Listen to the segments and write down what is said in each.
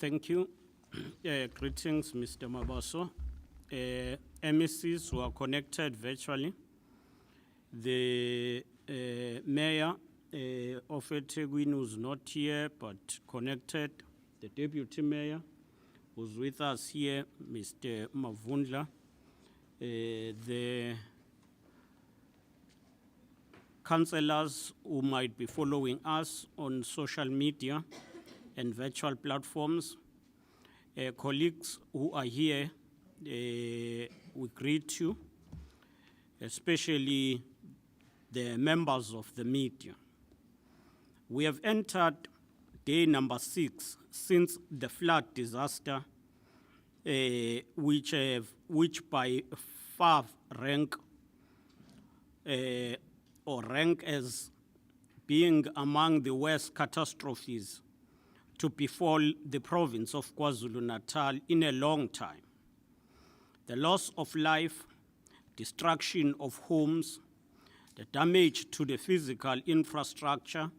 Thank you. Greetings, Mr. Mabaso. MECs who are connected virtually. The mayor of eThekwini who's not here but connected. The deputy mayor who's with us here, Mr. Mavundla. The councillors who might be following us on social media and virtual platforms, colleagues who are here, we greet you, especially the members of the media. We have entered day number 6 since the flood disaster, which by far rank as being among the worst catastrophes to befall the province of KwaZulu-Natal in a long time. The loss of life, destruction of homes, the damage to the physical infrastructure,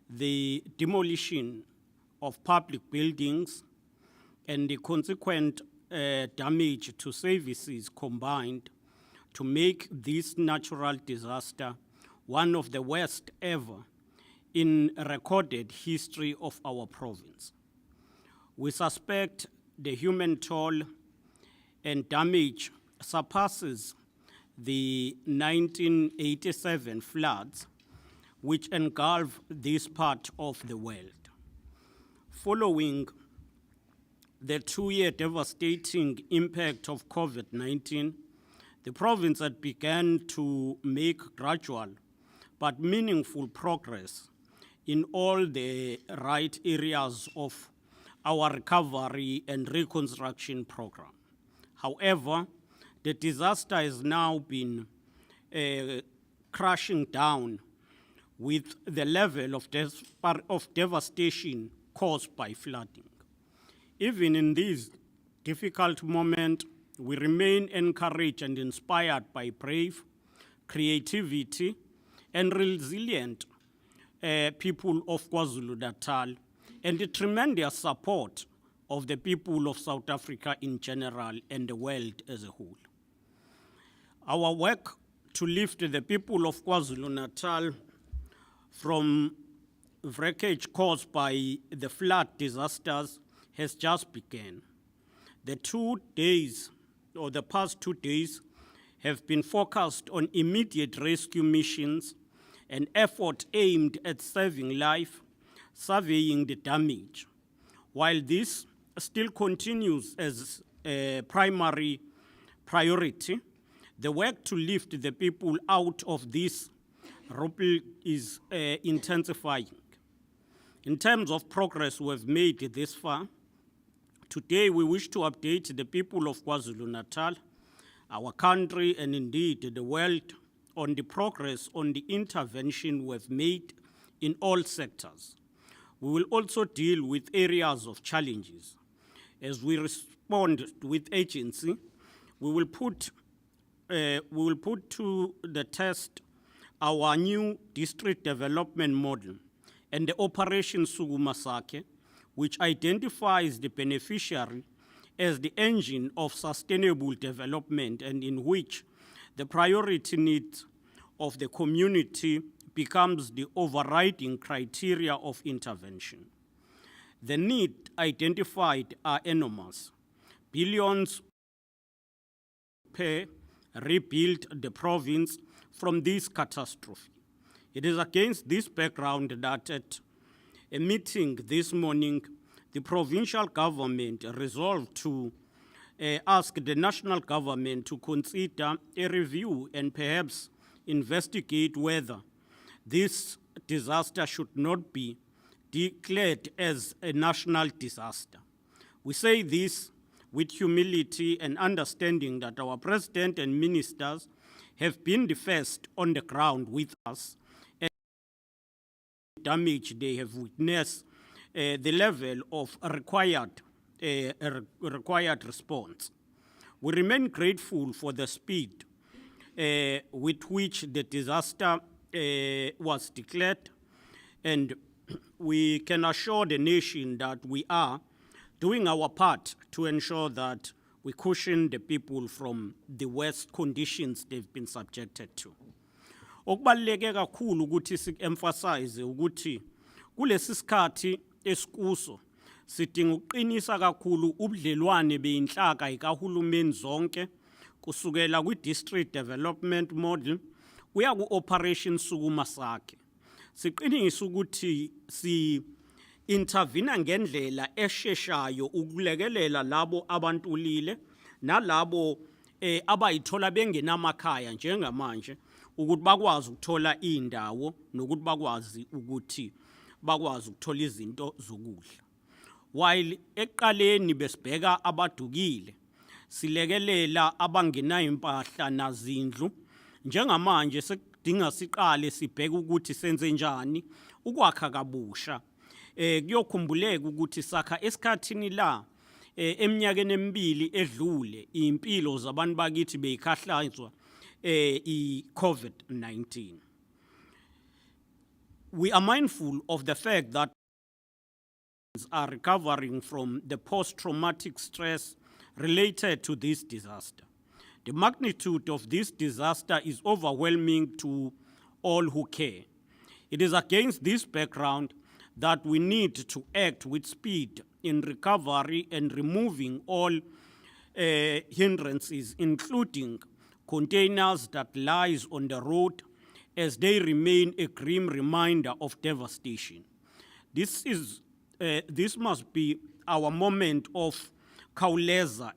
the demolition of public buildings, and the consequent damage to services combined to make this natural disaster one of the worst ever in recorded history of our province. We suspect the human toll and damage surpasses the 1987 floods, which engulfed this part of the world. Following the 2-year devastating impact of COVID-19, the province had begun to make gradual but meaningful progress in all the right areas of our recovery and reconstruction program. However, the disaster has now been crashing down with the level of devastation caused by flooding. Even in this difficult moment, we remain encouraged and inspired by brave, creativity, and resilient people of KwaZulu-Natal, and the tremendous support of the people of South Africa in general and the world as a whole. Our work to lift the people of KwaZulu-Natal from wreckage caused by the flood disasters has just begun. The past 2 days have been focused on immediate rescue missions, an effort aimed at saving life, surveying the damage. While this still continues as a primary priority, the work to lift the people out of this rubble is intensifying. In terms of progress we have made this far, today we wish to update the people of KwaZulu-Natal, our country, and indeed the world on the progress on the intervention we have made in all sectors. We will also deal with areas of challenges. As we respond with agency, we will put to the test our new district development model and the Operation Sugumasake, which identifies the beneficiary as the engine of sustainable development and in which the priority needs of the community becomes the overriding criteria of intervention. The need identified are enormous. Billions to rebuild the province from this catastrophe. It is against this background that at a meeting this morning, the provincial government resolved to ask the national government to consider a review and perhaps investigate whether this disaster should not be declared as a national disaster. We say this with humility and understanding that our president and ministers have been the first on the ground with us, and the damage they have witnessed, the level of required response. We remain grateful for the speed with which the disaster was declared, and we can assure the nation that we are doing our part to ensure that we cushion the people from the worst conditions they've been subjected to. Okubaluleke kakhulu ukuthi si-emphasize ukuthi kulesi sikhathi esikuso sidinga ukuqinisa kakhulu ubudlelwane beyinhlaka ikahulumeni zonke kusukela kwi-district development model kuya ku-operation sukuma sakhe. Siqinisa ukuthi si-intervene ngendlela esheshayo ukulekelela labo abantulile nalabo abayithola bengenamakhaya njengamanje ukuthi bakwazi ukuthola indawo nokuthi bakwazi ukuthi bakwazi ukuthola izinto zokudla. While eqaleni besibheka abadukile silekelela abangenayo impahla nazindlu, njengamanje sekudinga siqale sibheke ukuthi senze njani ukwakha kabusha. Kuyokhumbuleka ukuthi sakha esikhathini la eminyakeni emibili edlule impilo zabantu bakithi beyikhahlazwa i-COVID-19. We are mindful of the fact that are recovering from the post-traumatic stress related to this disaster. The magnitude of this disaster is overwhelming to all who care. It is against this background that we need to act with speed in recovery and removing all hindrances, including containers that lies on the road as they remain a grim reminder of devastation. This must be our moment of kauleza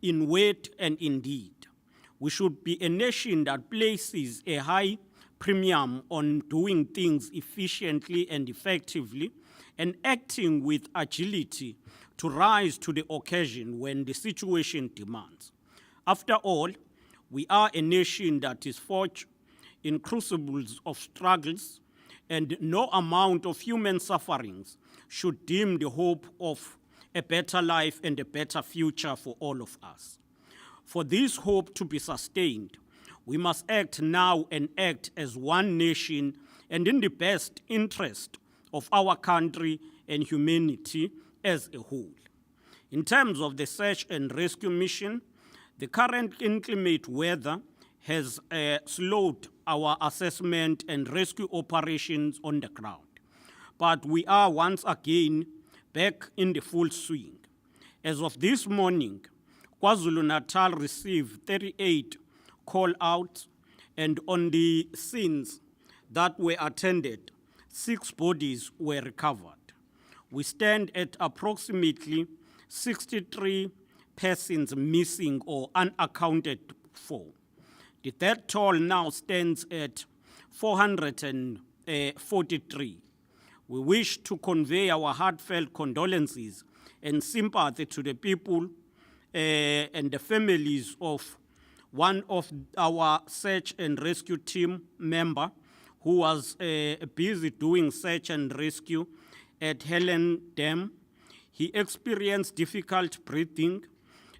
in word and in deed. We should be a nation that places a high premium on doing things efficiently and effectively and acting with agility to rise to the occasion when the situation demands. After all, we are a nation that is forged in crucibles of struggles, and no amount of human sufferings should dim the hope of a better life and a better future for all of us. For this hope to be sustained, we must act now and act as one nation and in the best interest of our country and humanity as a whole. In terms of the search and rescue mission, the current inclement weather has slowed our assessment and rescue operations on the ground. But we are once again back in the full swing. As of this morning, KwaZulu-Natal received 38 call-outs, and on the scenes that were attended, 6 bodies were recovered. We stand at approximately 63 persons missing or unaccounted for. The death toll now stands at 443. We wish to convey our heartfelt condolences and sympathy to the people and the families of one of our search and rescue team member who was busy doing search and rescue at Helen Dam. He experienced difficult breathing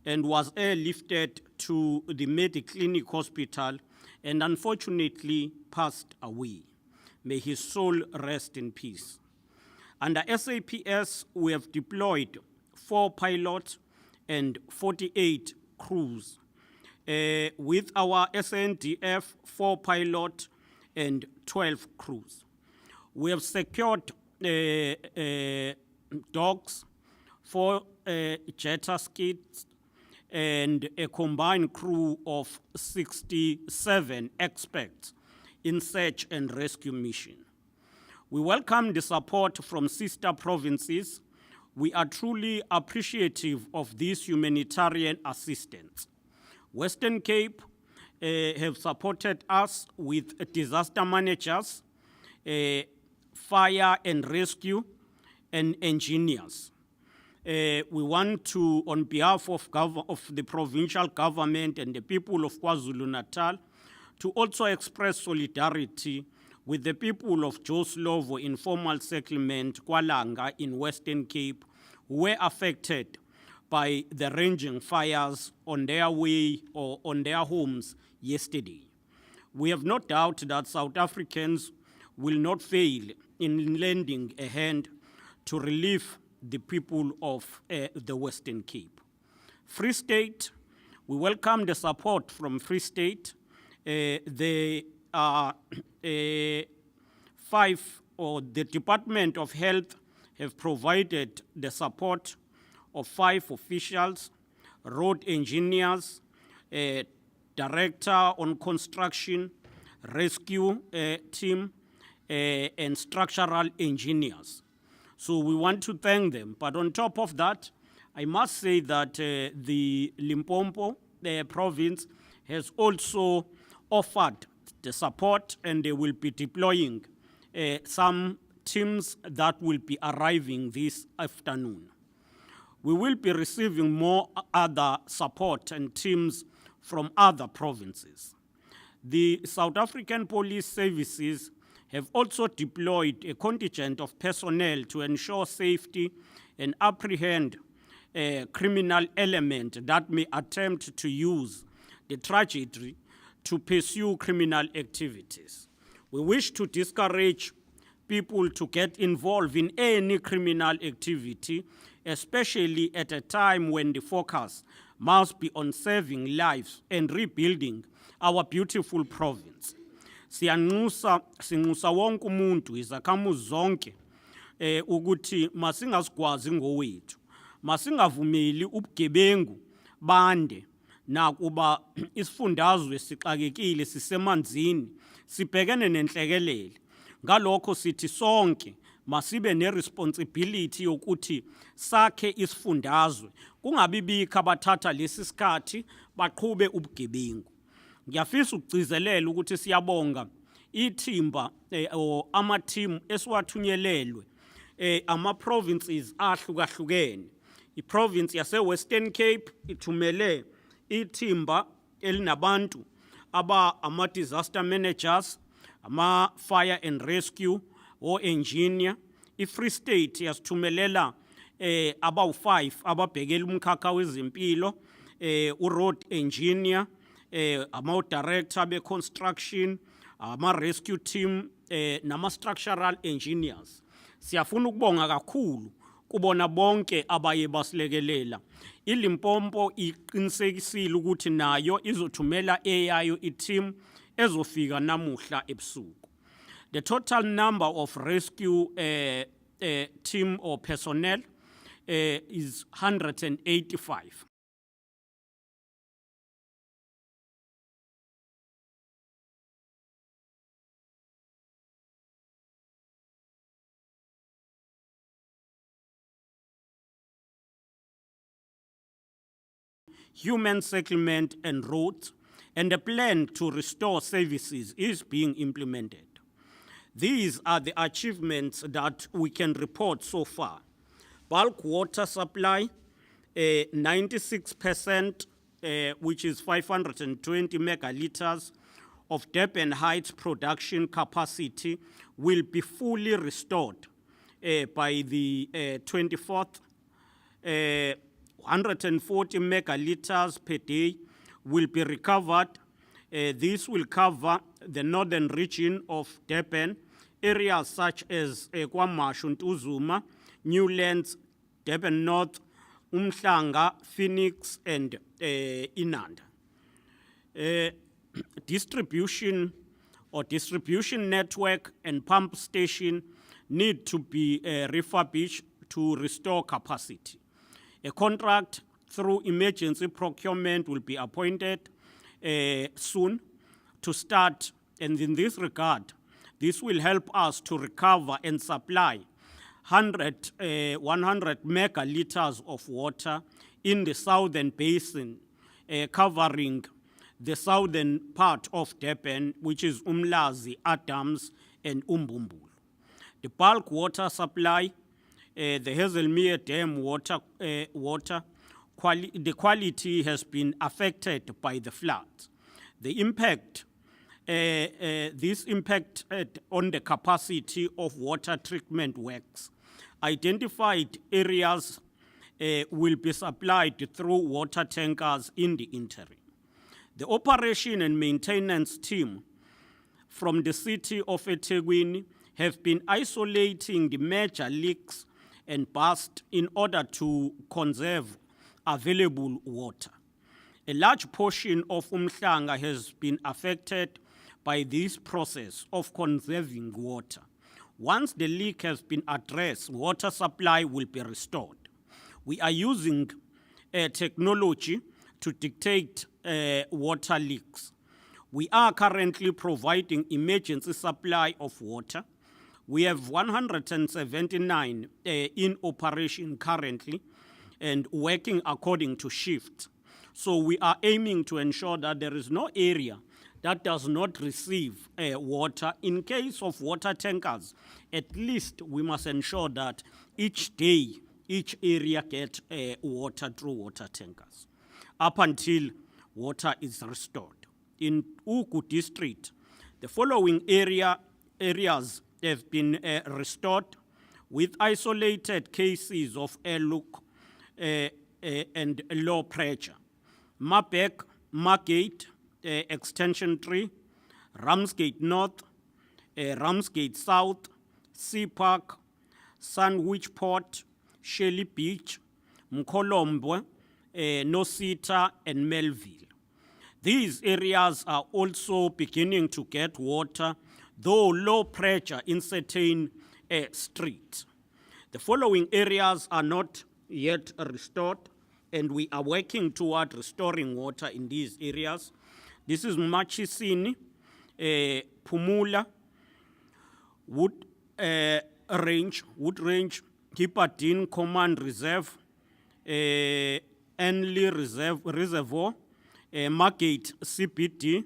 and was airlifted to the Mediclinic Hospital and unfortunately passed away. May his soul rest in peace. Under SAPS, we have deployed 4 pilots and 48 crews. With our SNDF, 4 pilots and 12 crews. We have secured dogs, 4 jetta skids, and a combined crew of 67 experts in search and rescue mission. We welcome the support from sister provinces. We are truly appreciative of this humanitarian assistance. Western Cape have supported us with disaster managers, fire and rescue, and engineers. We want to, on behalf of the provincial government and the people of KwaZulu-Natal, to also express solidarity with the people of Joslovo Informal Settlement, Kwalanga in Western Cape, who were affected by the raging fires on their way or on their homes yesterday. We have no doubt that South Africans will not fail in lending a hand to relieve the people of the Western Cape. Free State, we welcome the support from Free State. The Department of Health have provided the support of 5 officials, road engineers, director on construction, rescue team, and structural engineers. So we want to thank them. But on top of that, I must say that the Limpopo province has also offered the support, and they will be deploying some teams that will be arriving this afternoon. We will be receiving more other support and teams from other provinces. The South African Police Services have also deployed a contingent of personnel to ensure safety and apprehend a criminal element that may attempt to use the tragedy to pursue criminal activities. We wish to discourage people to get involved in any criminal activity, especially at a time when the focus must be on saving lives and rebuilding our beautiful province. Sinxusa wonke umuntu izakhamuzi zonke ukuthi masingasikwazi ngowethu, masingavumeli ubugebengu bande nakuba isifundazwe sixakekile sisemanzini sibhekene nenhlekelele. Ngalokho sithi sonke masibe neresponsibility yokuthi sakhe isifundazwe, kungabibikho abathatha lesi sikhathi baqhube ubugebengu. Ngiyafisa ukugcizelela ukuthi siyabonga ithimba ama-team esiwathunyelelwe ama-provinces ahlukahlukene. I-province yase-Western Cape ithumele ithimba elinabantu ama-disaster managers, ama-fire and rescue, o-engineer. I-Free State yasithumelela abawu-5 ababhekela umkhakha wezempilo, u-road engineer, ama-director be-construction, ama-rescue team, nama-structural engineers. Siyafuna ukubonga kakhulu kubona bonke abaye basilekelela. ILimpopo iqinisekisile ukuthi nayo izothumela eyayo i-team ezofika namuhla ebusuku. The total number of rescue team or personnel is 185. Human settlement and roads, and a plan to restore services is being implemented. These are the achievements that we can report so far. Bulk water supply, 96%, which is 520 megaliters of Durban Heights production capacity, will be fully restored by the 24th. 140 megaliters per day will be recovered. This will cover the northern region of Durban, areas such as KwaMashu, Uzuma, Newlands, Durban North, Umhlanga, Phoenix, and Inanda. Distribution network and pump station need to be refurbished to restore capacity. A contract through emergency procurement will be appointed soon to start, and in this regard, this will help us to recover and supply 100 megaliters of water in the southern basin, covering the southern part of Durban, which is Umlazi, Adams, and Umbumbulu. The bulk water supply, the Hazelmere Dam water, the quality has been affected by the floods. The impact, this impact on the capacity of water treatment works. Identified areas will be supplied through water tankers in the interim. The operation and maintenance team from the city of eThekwini have been isolating the major leaks and burst in order to conserve available water. A large portion of Umhlanga has been affected by this process of conserving water. Once the leak has been addressed, water supply will be restored. We are using technology to detect water leaks. We are currently providing emergency supply of water. We have 179 in operation currently and working according to shift. So we are aiming to ensure that there is no area that does not receive water. In case of water tankers, at least we must ensure that each day, each area gets water through water tankers up until water is restored. In Ugu district, the following areas have been restored with isolated cases of air look and low pressure. Mabek, Margate, Extension 3, Ramsgate North, Ramsgate South, Sea Park, Sandwich Port, Shelley Beach, Mkolombo, Nosita, and Melville. These areas are also beginning to get water, though low pressure in certain streets. The following areas are not yet restored, and we are working toward restoring water in these areas. This is Machisini, Pumula, Wood Range, Kipatin Command Reserve, Enley Reservoir, Margate CPD,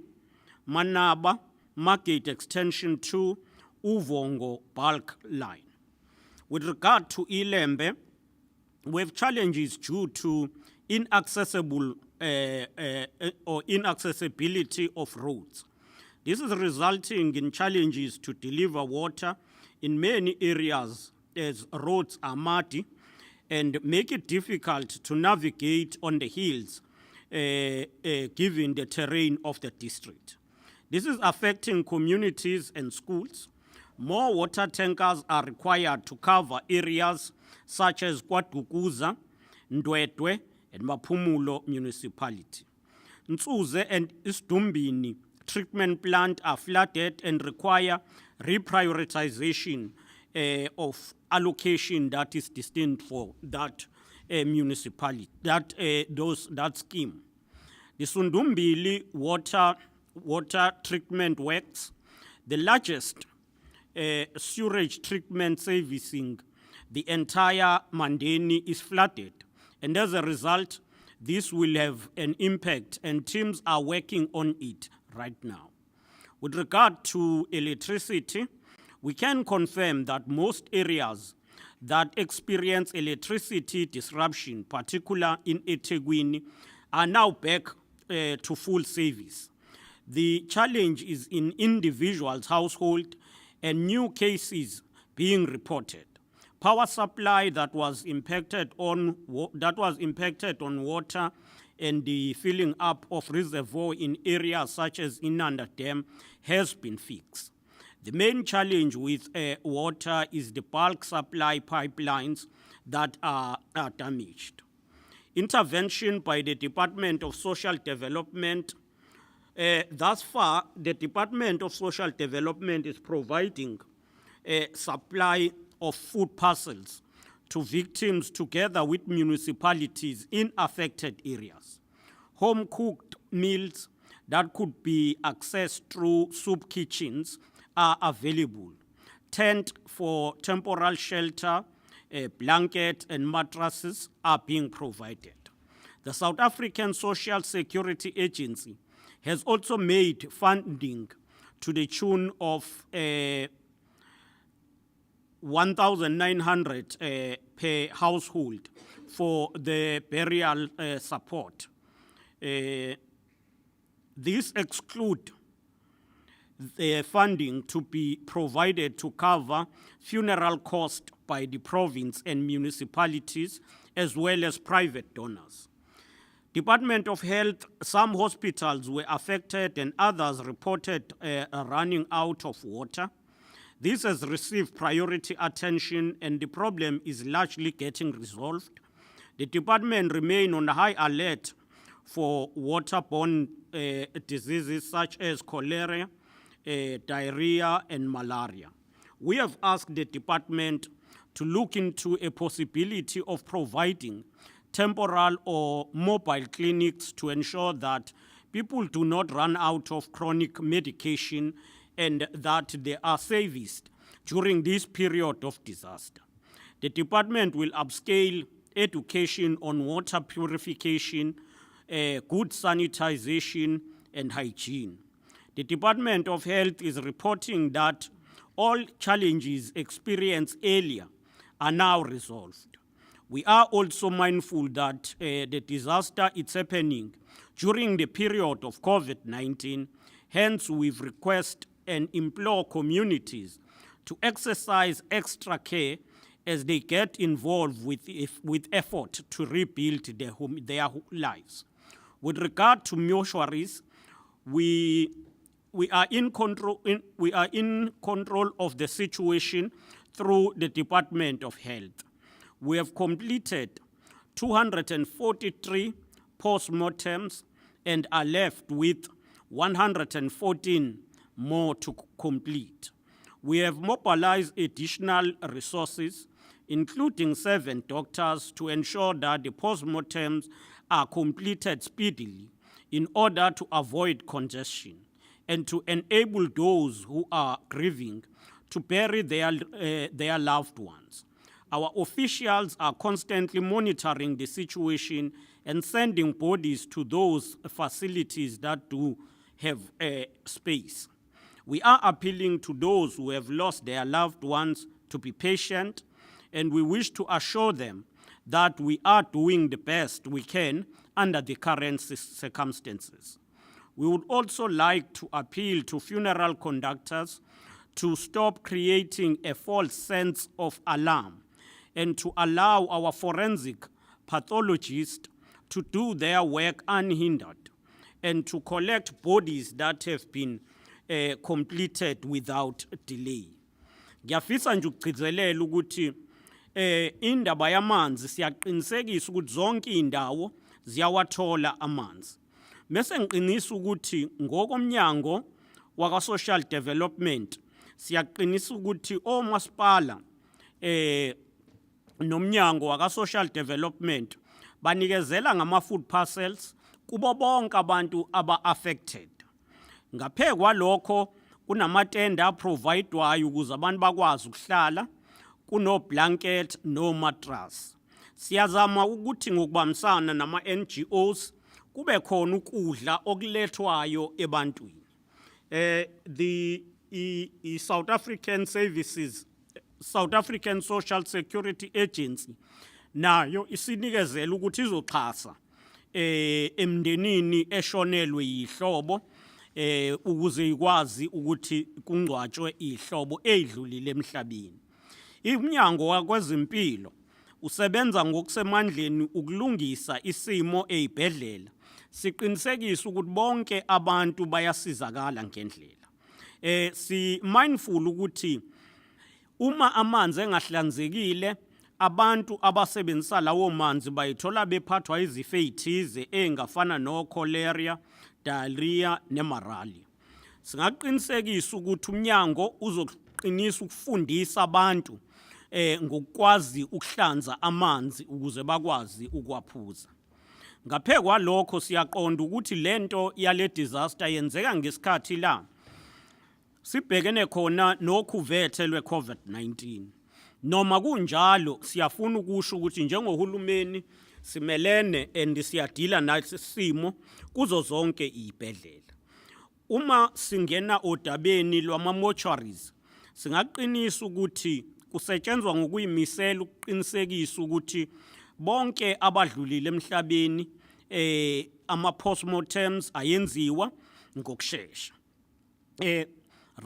Manaba, Margate Extension 2, Uvongo Bulk Line. With regard to Ilembe, we have challenges due to inaccessibility of roads. This is resulting in challenges to deliver water in many areas as roads are muddy and make it difficult to navigate on the hills given the terrain of the district. This is affecting communities and schools. More water tankers are required to cover areas such as KwaDukuza, Ndwedwe, and Maphumulo municipality. Nsuze and Isdumbini treatment plant are flooded and require reprioritization of allocation that is destined for that municipality, that scheme. The Sundumbili water treatment works, the largest sewage treatment servicing the entire Mandeni, is flooded, and as a result, this will have an impact, and teams are working on it right now. With regard to electricity, we can confirm that most areas that experience electricity disruption, particularly in eThekwini, are now back to full service. The challenge is in individuals' household and new cases being reported. Power supply that was impacted on water and the filling up of reservoir in areas such as Inanda Dam has been fixed. The main challenge with water is the bulk supply pipelines that are damaged. Intervention by the Department of Social Development. Thus far, the Department of Social Development is providing a supply of food parcels to victims together with municipalities in affected areas. Home-cooked meals that could be accessed through soup kitchens are available. Tent for temporal shelter, blanket and mattresses are being provided. The South African Social Security Agency has also made funding to the tune of 1,900 per household for the burial support. This excludes the funding to be provided to cover funeral costs by the province and municipalities, as well as private donors. Department of Health, some hospitals were affected and others reported running out of water. This has received priority attention and the problem is largely getting resolved. The department remains on high alert for waterborne diseases such as cholera, diarrhea, and malaria. We have asked the department to look into a possibility of providing temporal or mobile clinics to ensure that people do not run out of chronic medication and that they are serviced during this period of disaster. The department will upscale education on water purification, good sanitization, and hygiene. The Department of Health is reporting that all challenges experienced earlier are now resolved. We are also mindful that the disaster is happening during the period of COVID-19. Hence, we've requested and implore communities to exercise extra care as they get involved with effort to rebuild their lives. With regard to mortuaries, we are in control of the situation through the Department of Health. We have completed 243 postmortems and are left with 114 more to complete. We have mobilized additional resources, including 7 doctors, to ensure that the postmortems are completed speedily in order to avoid congestion and to enable those who are grieving to bury their loved ones. Our officials are constantly monitoring the situation and sending bodies to those facilities that do have space. We are appealing to those who have lost their loved ones to be patient, and we wish to assure them that we are doing the best we can under the current circumstances. We would also like to appeal to funeral conductors to stop creating a false sense of alarm and to allow our forensic pathologists to do their work unhindered and to collect bodies that have been completed without delay. Ngiyafisa nje ukugcizelela ukuthi indaba yamanzi siyaqinisekisa ukuthi zonke indawo ziyawathola amanzi. Mase ngiqinisa ukuthi ngokomnyango waka social development siyaqinisa ukuthi omasipala nomnyango waka social development banikezela ngama food parcels kubo bonke abantu aba affected. Ngaphezulu kwalokho kunamatenda providwayo ukuze abantu bakwazi ukuhlala, kuno blanket no mattress. Siyazama ukuthi ngokubambisana nama NGOs kube khona ukudla okulethwayo ebantwini. The South African Services, South African Social Security Agency nayo isinikezela ukuthi izoxhasa emndenini eshonelwe yihlobo ukuze ikwazi ukuthi kungcwatshwe ihlobo edlulile emhlabeni. Umnyango wakwezempilo usebenza ngokusemandleni ukulungisa isimo ezibhedlela. Siqinisekisa ukuthi bonke abantu bayasizakala ngendlela. Si mindful ukuthi uma amanzi engahlanzekile abantu abasebenzisa lawo manzi bayithola bephathwa izifo ezithize engafana no cholera, diarrhea nemalaria. Singaqinisekisa ukuthi umnyango uzoqinisa ukufundisa abantu ngokwazi ukuhlanza amanzi ukuze bakwazi ukwaphuza. Ngaphezulu kwalokho siyaqonda ukuthi lento yale disaster yenzeka ngesikhathi la sibhekene khona nokhuvethe lwe-COVID-19. Noma kunjalo siyafuna ukusho ukuthi njengohulumeni simelene and siyadila nasimo kuzo zonke izibhedlela. Uma singena odabeni lwama-mortuaries singaqinisa ukuthi kusetshenzwa ngokuyimisela ukuqinisekisa ukuthi bonke abadlulile emhlabeni ama-postmortems ayenziwa ngokusheshsha.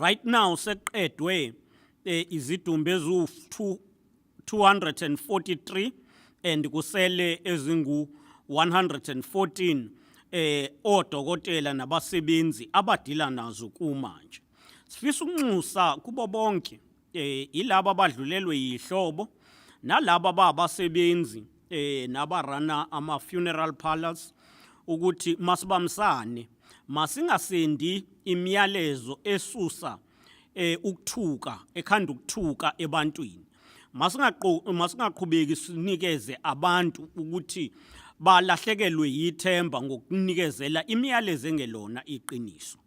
Right now seqedwe izidumbu ezu-243 and kusele ezingu-114 odokotela nabasebenzi abadila nazo kumanje. Sifisa ukunxusa kubo bonke ilabo abadlulelwe yihlobo nalabo abasebenzi nabarana ama funeral parlors ukuthi masibamsane masingasendi imiyalezo esusa ukuthuka ekhanda ukuthuka ebantwini masingaqhubeki sinikeze abantu ukuthi balahlekelwe yithemba ngokunikezela imiyalezo engelona iqiniso.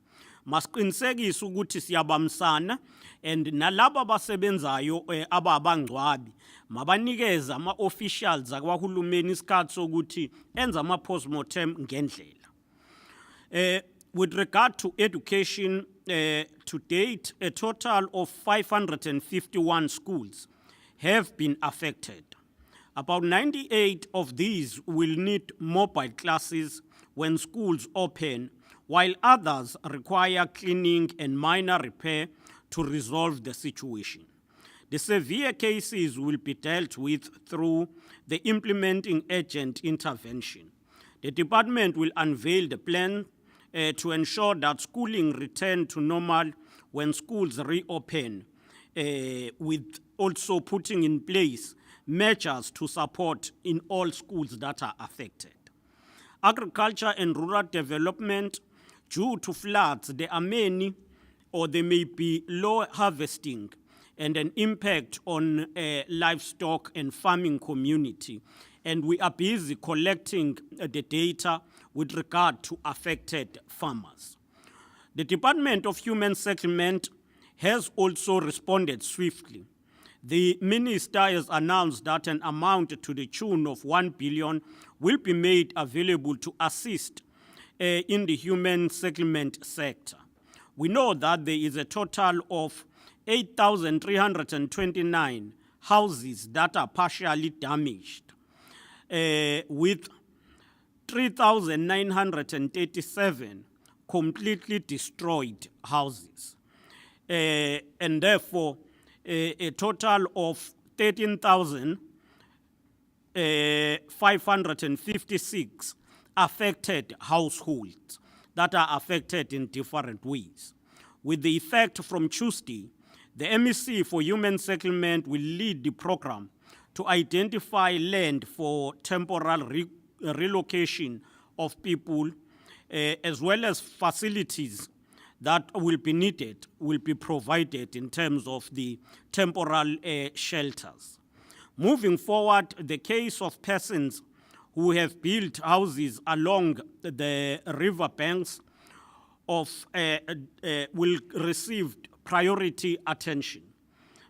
Masiqinisekise ukuthi siyabamsana and nalabo abasebenzayo ababangcwabi mabanikeze ama-officials akwahulumeni isikhathi sokuthi enza ama-postmortem ngendlela. With regard to education, to date, a total of 551 schools have been affected. About 98 of these will need mobile classes when schools open, while others require cleaning and minor repair to resolve the situation. The severe cases will be dealt with through the implementing agent intervention. The department will unveil the plan to ensure that schooling return to normal when schools reopen, with also putting in place measures to support in all schools that are affected. Agriculture and rural development, due to floods, there are many or there may be low harvesting and an impact on livestock and farming community. And we are busy collecting the data with regard to affected farmers. The Department of Human Settlement has also responded swiftly. The minister has announced that an amount to the tune of 1 billion will be made available to assist in the human settlement sector. We know that there is a total of 8,329 houses that are partially damaged, with 3,937 completely destroyed houses, and therefore a total of 13,556 affected households that are affected in different ways. With the effect from Tuesday, the MEC for Human Settlement will lead the program to identify land for temporal relocation of people, as well as facilities that will be needed, will be provided in terms of the temporal shelters. Moving forward, the case of persons who have built houses along the river banks will receive priority attention,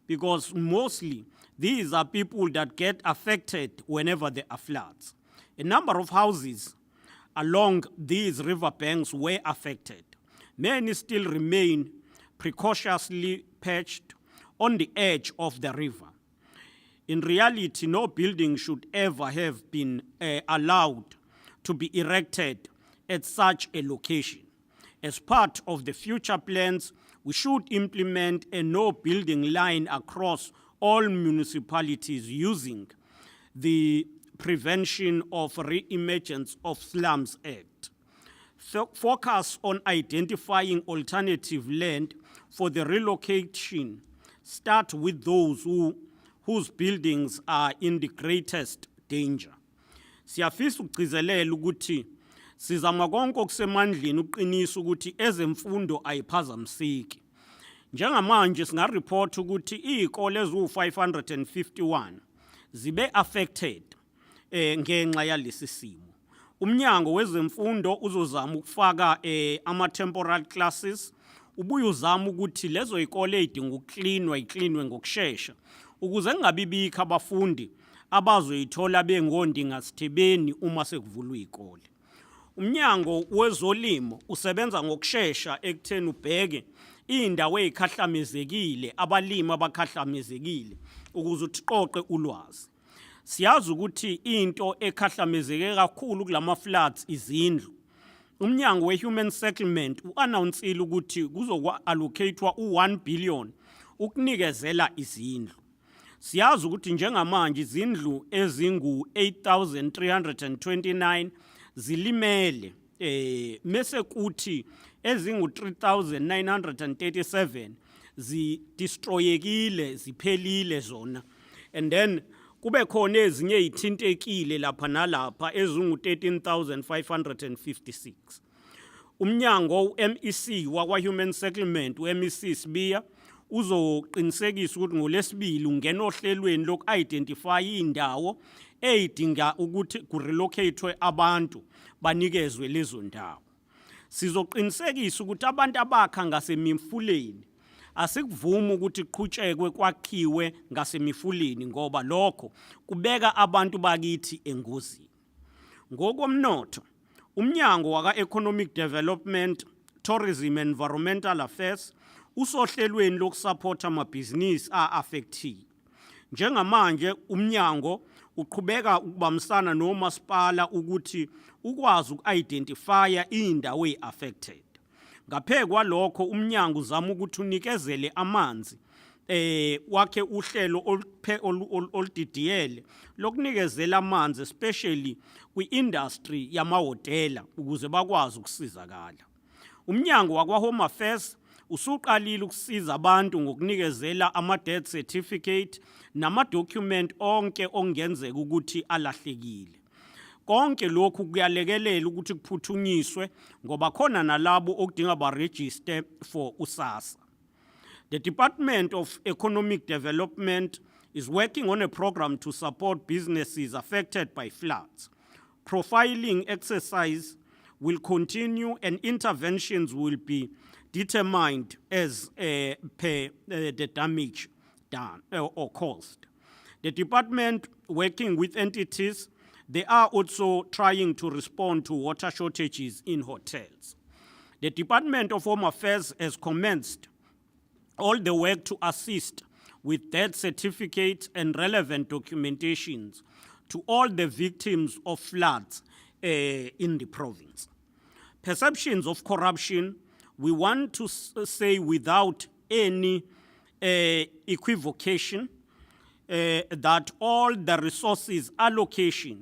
because mostly these are people that get affected whenever there are floods. A number of houses along these river banks were affected. Many still remain precautiously perched on the edge of the river. In reality, no building should ever have been allowed to be erected at such a location. As part of the future plans, we should implement a no building line across all municipalities using the Prevention of Re-Emergence of Slums Act. Focus on identifying alternative land for the relocation. Start with those whose buildings are in the greatest danger. Siyafisa ukugcizelela ukuthi sizama konke okusemandleni uqinisa ukuthi ezemfundo ayiphazamiseki. Njengamanje singareport ukuthi izikole ezu551 zibe affected ngenxa yalesi simo. Umnyango wezemfundo uzozama ukufaka ama-temporal classes, ubuye uzama ukuthi lezo izikole ezidinga ukuklinwe ngokusheshsha ukuze ngabibikho abafundi abazoyithola bengondingasithebeni uma sekuvulwa izikole. Umnyango wezolimo usebenza ngokusheshsha ekutheni ubheke indawo ezikhahlamezekile, abalimi abakhahlamezekile ukuze uthiqoqe ulwazi. Siyazi ukuthi into ekhahlamezeke kakhulu kulama floods izindlu. Umnyango we-Human Settlement u-announcile ukuthi kuzokwa-allocatewa u-1 billion ukunikezela izindlu. Siyazi ukuthi njengamanje izindlu ezingu-8,329 zilimele, mese kuthi ezingu-3,937 zidestroyekile, ziphelile zona. And then kube khona ezinye ithintekile lapha nalapha ezingu-13,556. Umnyango u-MEC wakwa-Human Settlement, u-MEC Sibiya, uzoqinisekisa ukuthi ngoLwesibili ungena ohlelweni loku-identify indawo eyidinga ukuthi kurelocate abantu banikezwe lezo ndawo. Sizoqinisekisa ukuthi abantu abakha ngasemifuleni asikuvuma ukuthi kuqhutshekwe kwakhiwe ngasemifuleni ngoba lokho kubeka abantu bakithi engozini. Ngokomnotho, umnyango waka-Economic Development, Tourism and Environmental Affairs usohlelweni lokusupporta amabhizinisi a-affected. Njengamanje umnyango uqhubeka ukubambisana nomasipala ukuthi ukwazi uku-identifya indawo e-affected. Ngaphe kwalokho umnyango uzama ukuthi unikezele amanzi wakhe uhlelo oludidiyele lokunikezela amanzi especially kwi-industry yamahhotela ukuze bakwazi ukusizakala. Umnyango wakwa-Home Affairs usuqalile ukusiza abantu ngokunikezela ama-death certificate nama-document onke ongenzeka ukuthi alahlekile. Konke lokhu kuyalekelela ukuthi kuphuthunyiswe ngoba khona nalabo okudinga ba-register for uSASSA. The Department of Economic Development is working on a program to support businesses affected by floods. Profiling exercise will continue and interventions will be determined as per the damage done or caused. The department, working with entities, they are also trying to respond to water shortages in hotels. The Department of Home Affairs has commenced all the work to assist with death certificates and relevant documentations to all the victims of floods in the province. Perceptions of corruption, we want to say without any equivocation that all the resources allocated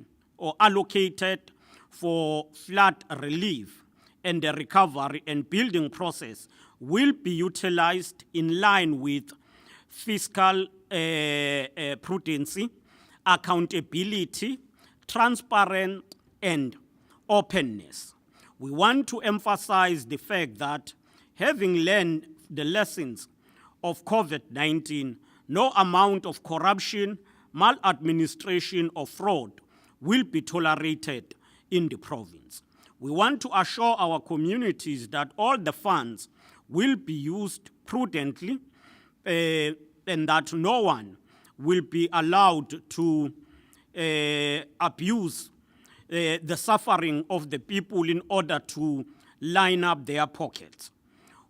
for flood relief and the recovery and building process will be utilized in line with fiscal prudency, accountability, transparency, and openness. We want to emphasize the fact that having learned the lessons of COVID-19, no amount of corruption, maladministration, or fraud will be tolerated in the province. We want to assure our communities that all the funds will be used prudently and that no one will be allowed to abuse the suffering of the people in order to line up their pockets.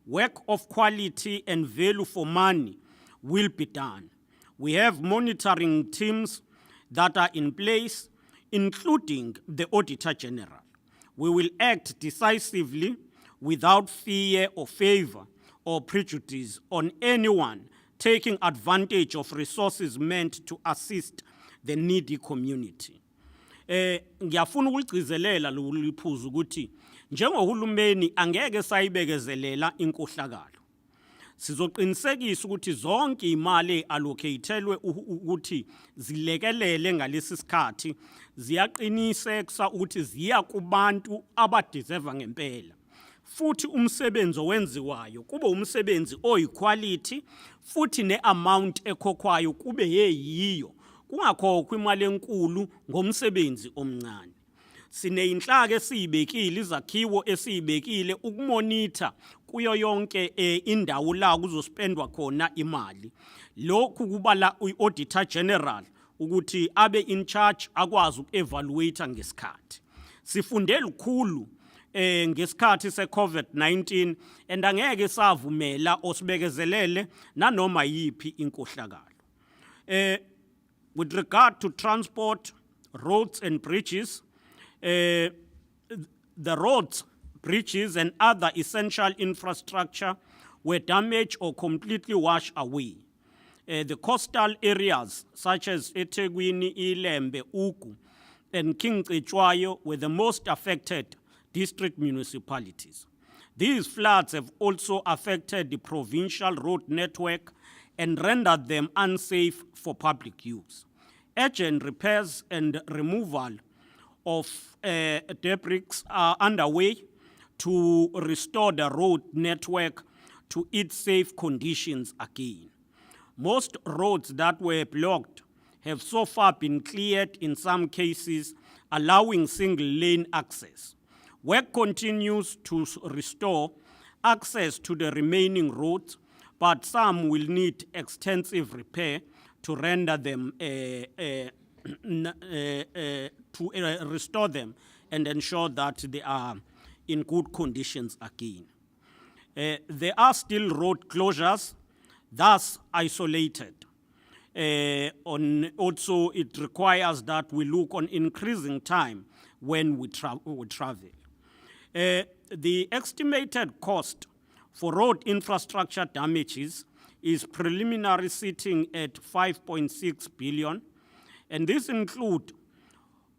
Work of quality and value for money will be done. We have monitoring teams that are in place, including the Auditor General. We will act decisively without fear or favor or prejudice on anyone taking advantage of resources meant to assist the needy community. Ngiyafuna ukugcizelela loliphuzu ukuthi njengohulumeni angeke sayibekezelela inkohlakalo. Sizoqinisekisa ukuthi zonke imali allocateelwe ukuthi zilekelele ngalesi sikhathi ziyaqinisekisa ukuthi ziya kubantu abadeserve ngempela. Futhi umsebenzi owenziwayo kube umsebenzi oyiquality futhi neamount ekhokhwayo kube yeyiyo kungakhokhwa imali enkulu ngomsebenzi omncane. Sineyinhlaka esiyibekile izakhiwo esiyibekile ukumonitor kuyo yonke indawo la kuzospendwa khona imali. Lokhu kubala uAuditor General ukuthi abe in charge akwazi ukuevaluate ngesikhathi. Sifunde lukhulu ngesikhathi seCovid-19 and angeke savumela osibekezelele nanoma yipi inkohlakalo. With regard to transport, roads and bridges, the roads, bridges and other essential infrastructure were damaged or completely washed away. The coastal areas such as eThekwini, iLembe, Ugu and King Cetshwayo were the most affected district municipalities. These floods have also affected the provincial road network and rendered them unsafe for public use. Urgent repairs and removal of debris are underway to restore the road network to its safe conditions again. Most roads that were blocked have so far been cleared, in some cases allowing single-lane access. Work continues to restore access to the remaining roads, but some will need extensive repair to render them, restore them and ensure that they are in good conditions again. There are still road closures, thus isolated. Also, it requires that we look on increasing time when we travel. The estimated cost for road infrastructure damages is preliminary sitting at 5.6 billion, and this includes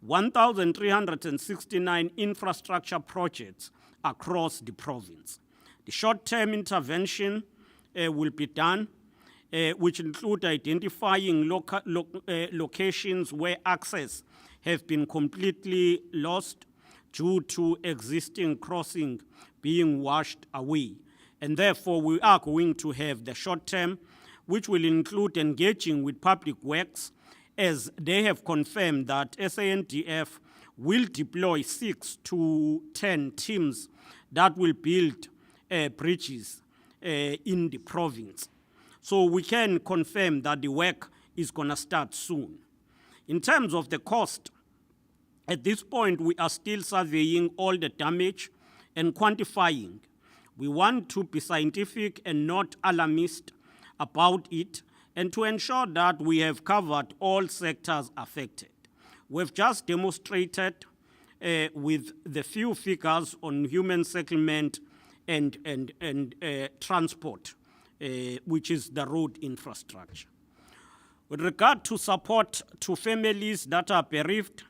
1,369 infrastructure projects across the province. The short-term intervention will be done, which include identifying locations where access have been completely lost due to existing crossing being washed away. And therefore, we are going to have the short term, which will include engaging with public works, as they have confirmed that SANDF will deploy 6 to 10 teams that will build bridges in the province. So we can confirm that the work is going to start soon. In terms of the cost, at this point, we are still surveying all the damage and quantifying. We want to be scientific and not alarmist about it, and to ensure that we have covered all sectors affected. We've just demonstrated with the few figures on human settlement and transport, which is the road infrastructure. With regard to support to families that are bereaved,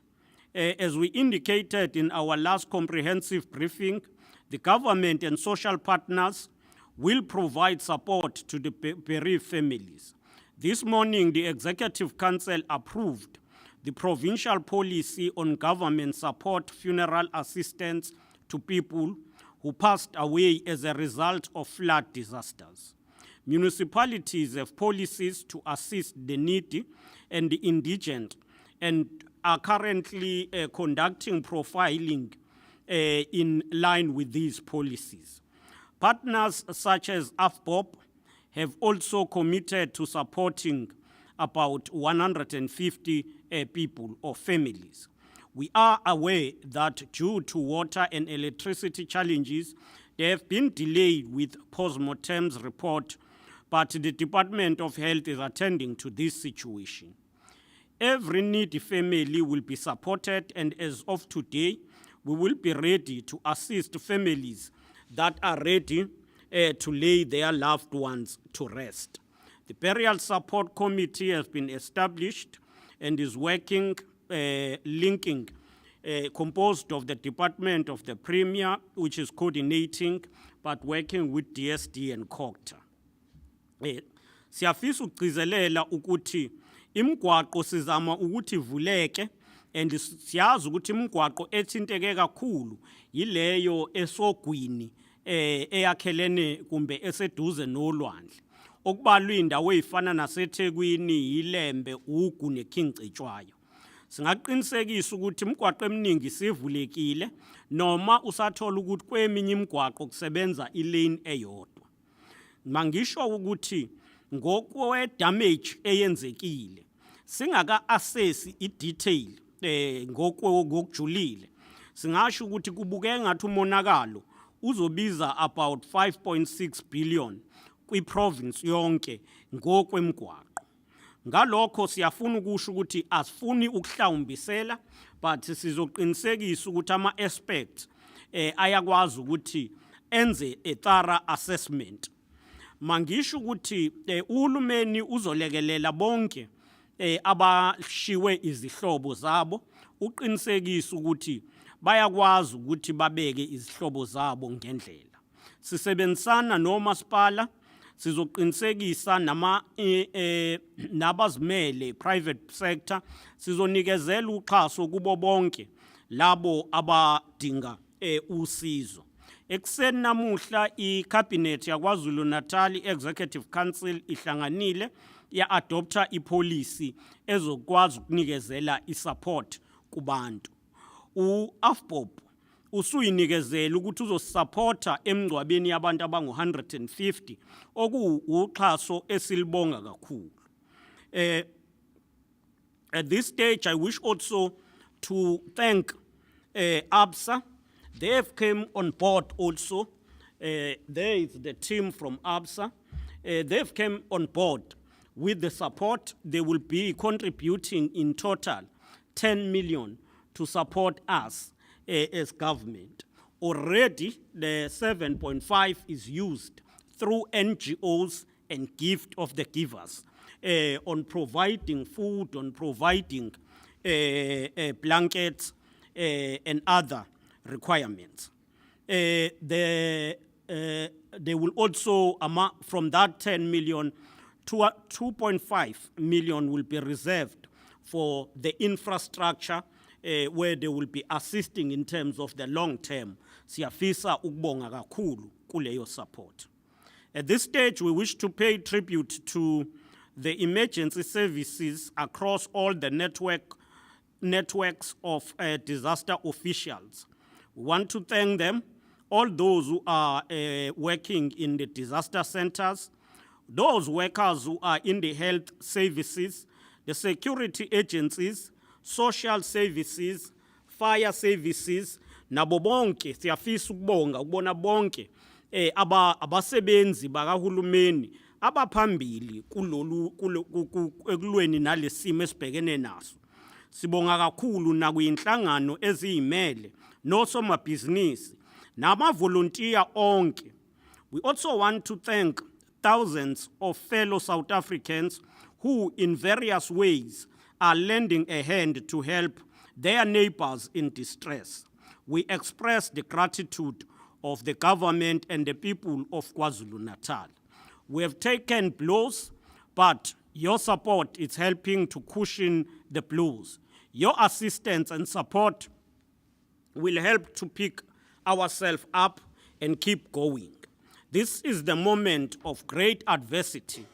as we indicated in our last comprehensive briefing, the government and social partners will provide support to the bereaved families. This morning, the Executive Council approved the provincial policy on government support funeral assistance to people who passed away as a result of flood disasters. Municipalities have policies to assist the needy and the indigent, and are currently conducting profiling in line with these policies. Partners such as AFBOP have also committed to supporting about 150 people or families. We are aware that due to water and electricity challenges, they have been delayed with post-mortem's report, but the Department of Health is attending to this situation. Every needy family will be supported, and as of today, we will be ready to assist families that are ready to lay their loved ones to rest. The Burial Support Committee has been established and is working, composed of the Department of the Premier, which is coordinating, but working with DSD and COGTA. Siyafisa ukugcizelela ukuthi imigwaqo sizama ukuthi ivuleke, and siyazi ukuthi imigwaqo ethinteke kakhulu yileyo esogwini eyakhelene kumbe eseduze nolwandle, okubalwa indawo ezifana naseThekwini, iLembe, uGu neKingcetshwayo. Singaqinisekisa ukuthi imigwaqo eminingi sivulekile, noma usathola ukuthi kweminye imigwaqo kusebenza ilane eyodwa. Mangisho ukuthi ngokwe damage eyenzekile, singaka-assess i-detail ngokujulile, singasho ukuthi kubukeka ngathi umonakalo uzobiza about 5.6 billion kwi-province yonke ngokwemigwaqo. Ngalokho siyafuna ukusho ukuthi asifuni ukuhlawumbisela, but sizoqinisekisa ukuthi ama-aspects ayakwazi ukuthi enze a thorough assessment. Mangisho ukuthi uhulumeni uzolekelela bonke abashiwe izihlobo zabo, uqinisekisa ukuthi bayakwazi ukuthi babeke izihlobo zabo ngendlela. sisebenzisana nomasipala sizoqinisekisa nabazimele private sector sizonikezela uxhaso kubo bonke labo abadinga usizo. Ekseni namuhla iCabinet yaKwaZulu Natal Executive Council ihlanganile ya-adopta ipolicy ezokwazi ukunikezela isupport kubantu. U-AFBOP usuyinikezela ukuthi uzosupporta emngcwabeni yabantu abangu-150 okuwuxhaso esilibonga kakhulu. At this stage, I wish also to thank ABSA. They have come on board also. There is the team from ABSA. They have come on board with the support. They will be contributing in total 10 million to support us as government. Already, the 7.5 is used through NGOs and gift of the givers on providing food, on providing blankets and other requirements. They will also, from that 10 million, 2.5 million will be reserved for the infrastructure where they will be assisting in terms of the long term. Siyafisa ukubonga kakhulu kuleyo support. At this stage, we wish to pay tribute to the emergency services across all the networks of disaster officials. We want to thank them, all those who are working in the disaster centers, those workers who are in the health services, the security agencies, social services, fire services, nabo bonke siyafisa ukubona bonke abasebenzi bakahulumeni abaphambili ekulweni nalesimo esibhekene naso. Sibonga kakhulu nakuyinhlangano eziyimele nosomabhizinisi nama-volunteer onke. We also want to thank thousands of fellow South Africans who in various ways are lending a hand to help their neighbors in distress. We express the gratitude of the government and the people of KwaZulu Natal. We have taken blows, but your support is helping to cushion the blows. Your assistance and support will help to pick ourselves up and keep going. This is the moment of great adversity,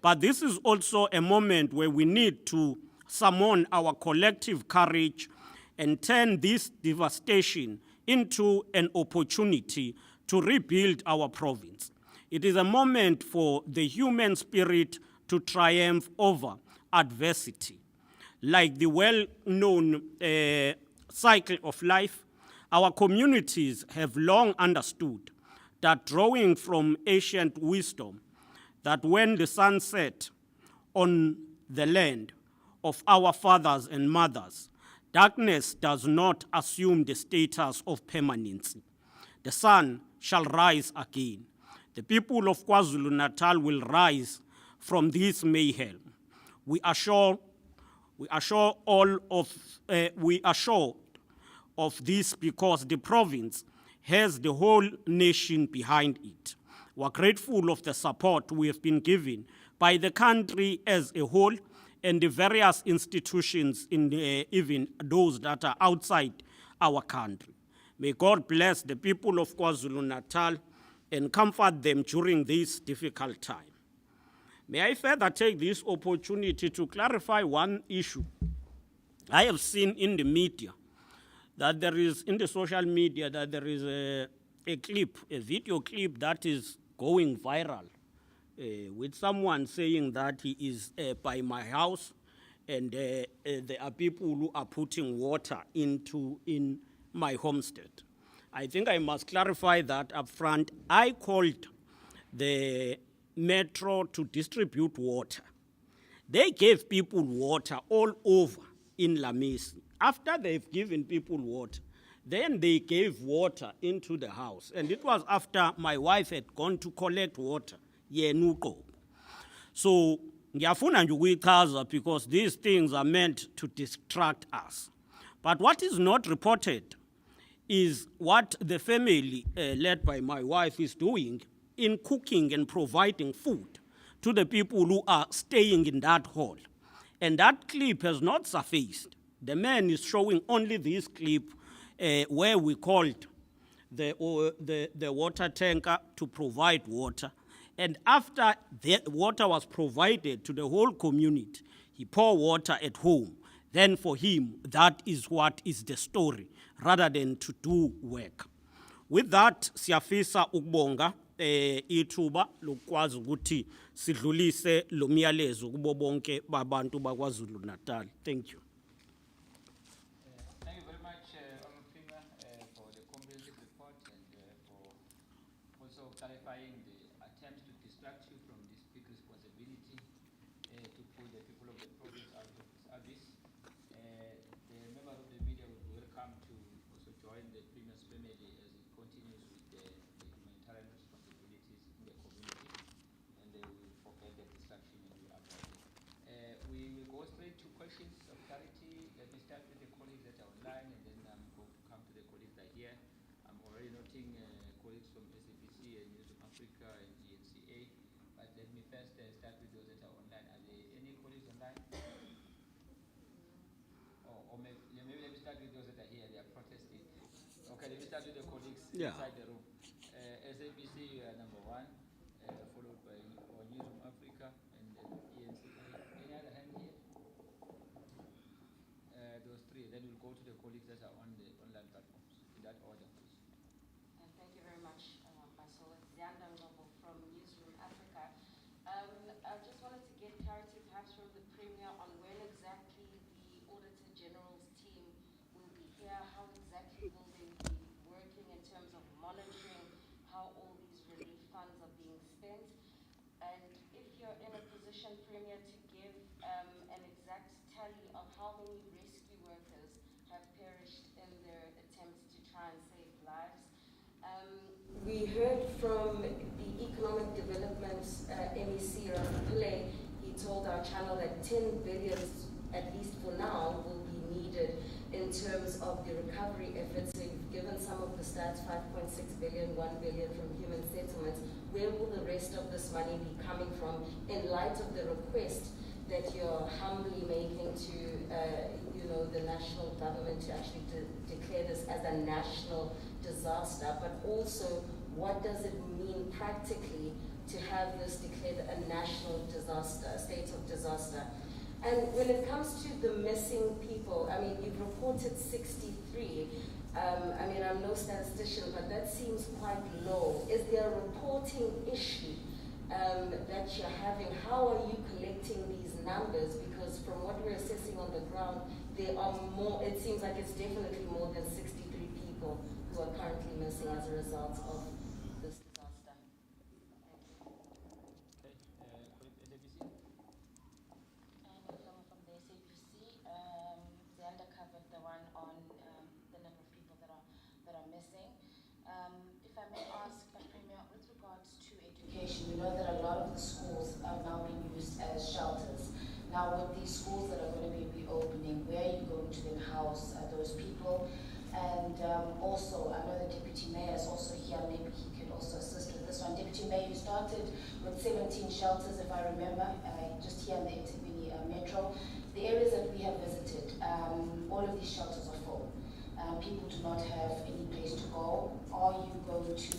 but this is also a moment where we need to summon our collective courage and turn this devastation into an opportunity to rebuild our province. It is a moment for the human spirit to triumph over adversity. Like the well-known cycle of life, our communities have long understood that, drawing from ancient wisdom, that when the sun set on the land of our fathers and mothers, darkness does not assume the status of permanency. The sun shall rise again. The people of KwaZulu Natal will rise from this mayhem. We are sure of this because the province has the whole nation behind it. We are grateful of the support we have been given by the country as a whole and the various institutions, even those that are outside our country. May God bless the people of KwaZulu Natal and comfort them during this difficult time. May I further take this opportunity to clarify one issue. I have seen in the media that there is, in the social media, that there is a clip, a video clip that is going viral with someone saying that he is by my house and there are people who are putting water in my homestead. I think I must clarify that up front. I called the Metro to distribute water. They gave people water all over in Lamisi. After they've given people water, then they gave water into the house. And it was after my wife had gone to collect water. So, ngiyafuna nje ukuyichaza because these things are meant to distract us. But what is not reported is what the family led by my wife is doing in cooking and providing food to the people who are staying in that hall. And that clip has not surfaced. The man is showing only this clip where we called the water tanker to provide water. And after the water was provided to the whole community, he poured water at home. Then for him, that is what is the story, rather than to do work. With that, siyafisa ukubonga ithuba lokwazi ukuthi sidlulise lo myalezo kubo bonke babantu bakwaZulu Natal. Thank you. Thank you very much, Honorable Premier, for the comprehensive report and for also clarifying the attempts to distract you from this big responsibility to pull the people of the province out of this abyss. The members of the media would be welcome to also join the Premier's family as it continues with the humanitarian responsibilities in the community, and they will forget the distraction and will avoid it. We will go straight to questions of clarity. Let me start with the colleagues that are online, and then I'm going to come to the colleagues that are here. I'm already noting colleagues from SABC and News of Africa and GNCA, but let me first start with those that are online. Are there any colleagues online? Or maybe let me start with those that are here. They are protesting. Okay, let me start with the colleagues inside the room. SABC, you are number one, followed by News of Africa and then ENCA. Any other hand here? Those three. Then we'll go to the colleagues that are on the online platforms. In that order, please. Thank you very much, Marcel. It's Zianda Ngobo from Newsroom Africa. I just wanted to get clarity perhaps from the Premier on when exactly the Auditor General's team will be here, how exactly will they be working in terms of monitoring how all these relief funds are being spent, and if you're in a position, Premier, to give an exact tally of how many rescue workers have perished in their attempts to try and save lives. We heard from the Economic Development MEC, Rapapile. He told our channel that 10 billion, at least for now, will be needed in terms of the recovery efforts. So you've given some of the stats, 5.6 billion, 1 billion from human settlements. Where will the rest of this money be coming from in light of the request that you're humbly making to the national government to actually declare this as a national disaster, but also what does it mean practically to have this declared a national disaster, a state of disaster? And when it comes to the missing people, I mean, you've reported 63. I mean, I'm no statistician, but that seems quite low. Is there a reporting issue that you're having? How are you collecting these numbers? Because from what we're assessing on the ground, there are more, it seems like it's definitely more than 63 people who are currently missing as a result of this disaster. Thank you. Okay, colleague SABC. I'm from the SABC. Zianda covered the one on the number of people that are missing. If I may ask, Premier, with regards to education, we know that a lot of the schools are now being used as shelters. Now, with these schools that are going to be reopening, where are you going to then house those people? And also, I know the Deputy Mayor is also here, maybe he could also assist with this one. Deputy Mayor, you started with 17 shelters, if I remember, just here in the eThekwini Metro. The areas that we have visited, all of these shelters are full. People do not have any place to go. Are you going to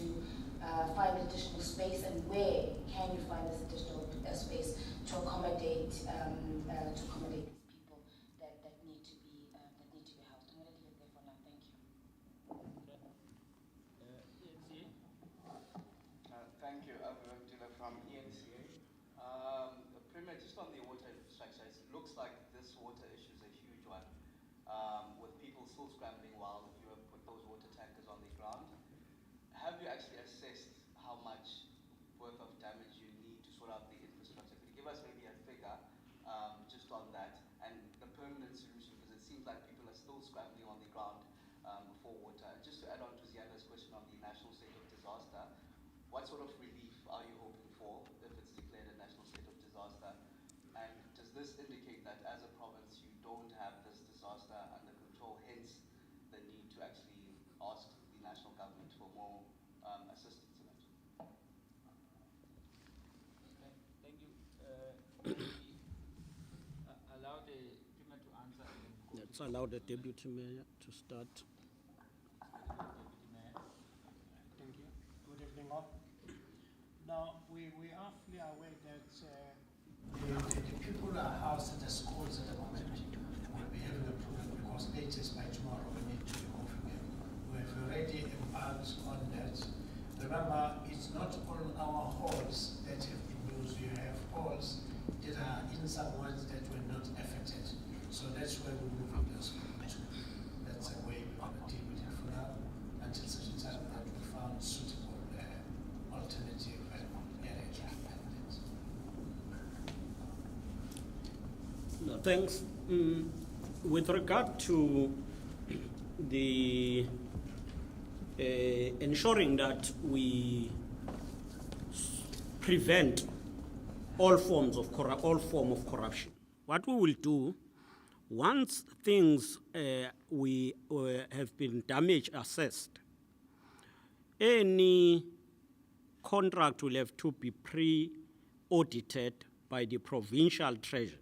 find additional space, and where can you find this additional space to accommodate these people that need to be housed? I'm going to leave it there for now. Thank you. Thank you, Avila from ENCA. Premier, just on the water infrastructure, it looks like this water issue is a huge one, with people still scrambling while you have put those water tankers on the ground. Have you actually assessed how much worth of damage you need to sort out the infrastructure? Could you give us maybe a figure just on that, and the permanent solution, because it seems like people are still scrambling on the ground for water. Just to add on to Zianda's question on the national state of disaster, what sort of relief are you hoping for if it's declared a national state of disaster? And does this indicate that as a province you don't have this disaster under control, hence the need to actually ask let's allow the Deputy Mayor to start. Thank you. Good evening all. Now, we are fully aware that the people who are housed at the schools at the moment will be having a problem because latest by tomorrow we need to be confirmed. We have already embarked on that. Remember, it's not all our halls that have been used. You have halls that are in some ones that were not affected. So that's where we're moving those people to. That's a way we're going to deal with it for now until such a time that we found suitable alternative arrangements. No, thanks. With regard to the ensuring that we prevent all form of corruption, what we will do once things we have been damage assessed, any contract will have to be pre-audited by the provincial treasurer.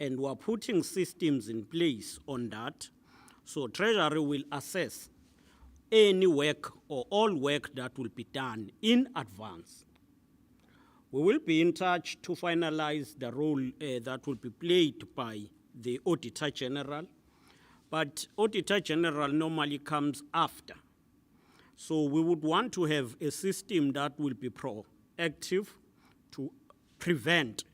And we're putting systems in place on that. So Treasury will assess any work or all work that will be done in advance. We will be in touch to finalize the role that will be played by the Auditor General. But Auditor General normally comes after. So we would want to have a system that will be proactive to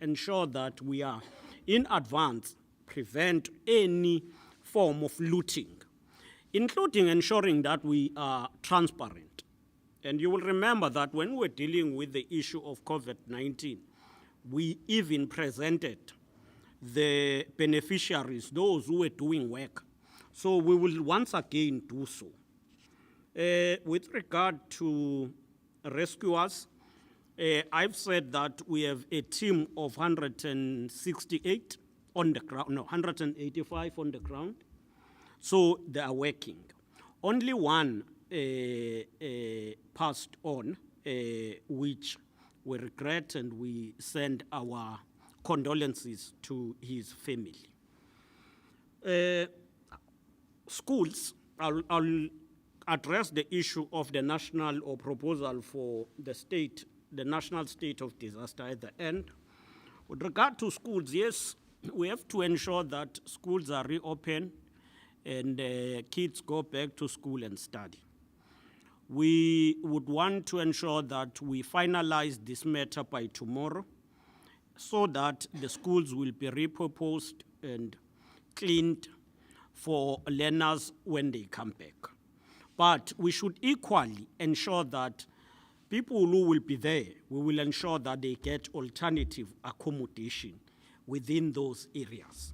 ensure that we are in advance, prevent any form of looting, including ensuring that we are transparent. And you will remember that when we're dealing with the issue of COVID-19, we even presented the beneficiaries, those who were doing work. So we will once again do so. With regard to rescuers, I've said that we have a team of 168 on the ground, 185 on the ground. So they are working. Only one passed on, which we regret, and we send our condolences to his family. Schools, I'll address the issue of the national or proposal for the national state of disaster at the end. With regard to schools, yes, we have to ensure that schools are reopened and kids go back to school and study. We would want to ensure that we finalize this matter by tomorrow so that the schools will be repurposed and cleaned for learners when they come back. But we should equally ensure that people who will be there, we will ensure that they get alternative accommodation within those areas.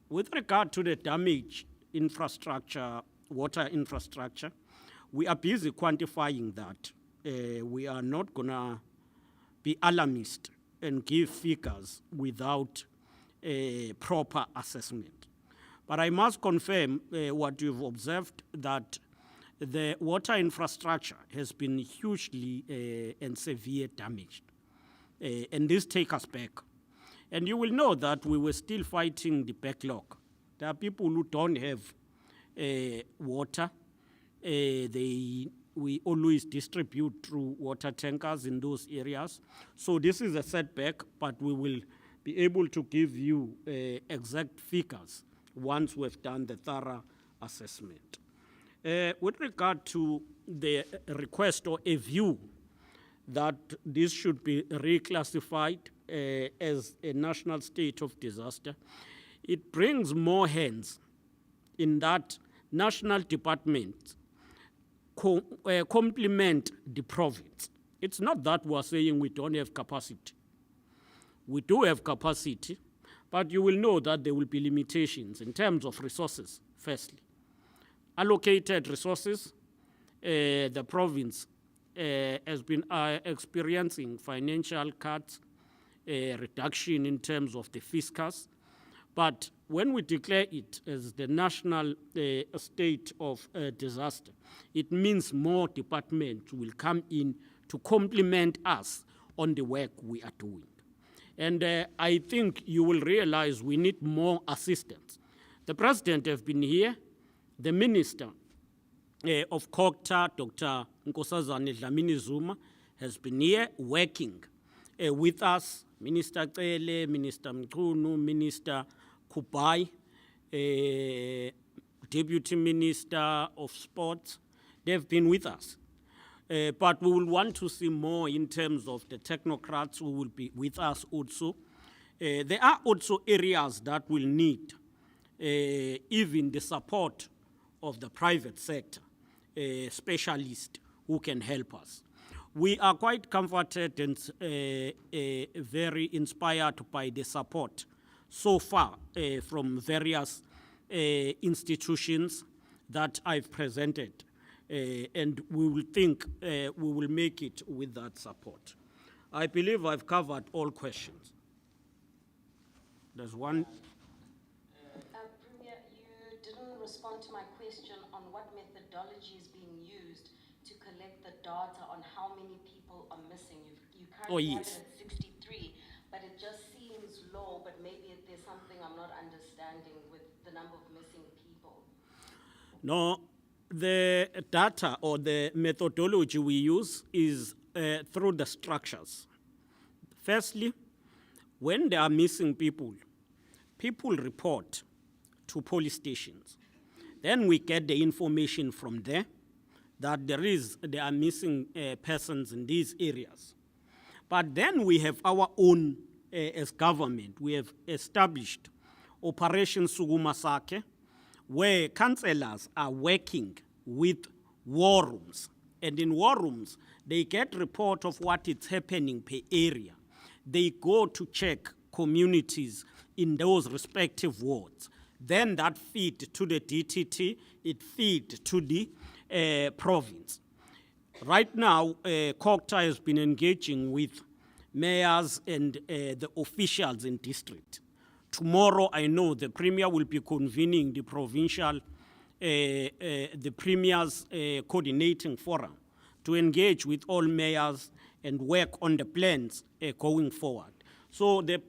With regard to the damaged infrastructure, water infrastructure, we are busy quantifying that. We are not going to be alarmist and give figures without a proper assessment. But I must confirm what you've observed, that the water infrastructure has been hugely and severe damaged. And this takes us back. And you will know that we were still fighting the backlog. There are people who don't have water. We always distribute through water tankers in those areas. So this is a setback, but we will be able to give you exact figures once we've done the thorough assessment. With regard to the request or a view that this should be reclassified as a national state of disaster, it brings more hands in that national departments complement the province. It's not that we're saying we don't have capacity. We do have capacity, but you will know that there will be limitations in terms of resources, firstly. Allocated resources, the province has been experiencing financial cuts, reduction in terms of the fiscus. But when we declare it as the national state of disaster, it means more departments will come in to complement us on the work we are doing. And I think you will realize we need more assistance. The president has been here, the minister of COGTA, Dr. Nkosazane Dlamini Zuma, has been here working with us, Minister Cele, Minister Mchunu, Minister Kubai, Deputy Minister of Sports. They've been with us. But we will want to see more in terms of the technocrats who will be with us also. There are also areas that will need even the support of the private sector, specialists who can help us. We are quite comforted and very inspired by the support so far from various institutions that I've presented. And we will think we will make it with that support. I believe I've covered all questions. There's one. Premier, you didn't respond to my question on what methodology is being used to collect the data on how many people are missing. You currently have it at 63, but it just seems low, but maybe there's something I'm not understanding with the number of missing people. No, the data or the methodology we use is through the structures. Firstly, when there are missing people, people report to police stations. Then we get the information from there that there are missing persons in these areas. But then we have our own, as government, we have established Operation Sukuma Sake, where councillors are working with war rooms. And in war rooms, they get report of what is happening per area. They go to check communities in those respective wards. Then that feed to the DTT, it feed to the province. Right now, COGTA has been engaging with mayors and the officials in district. Tomorrow, I know the Premier will be convening the provincial, the Premier's coordinating forum to engage with all mayors and work on the plans going forward. So the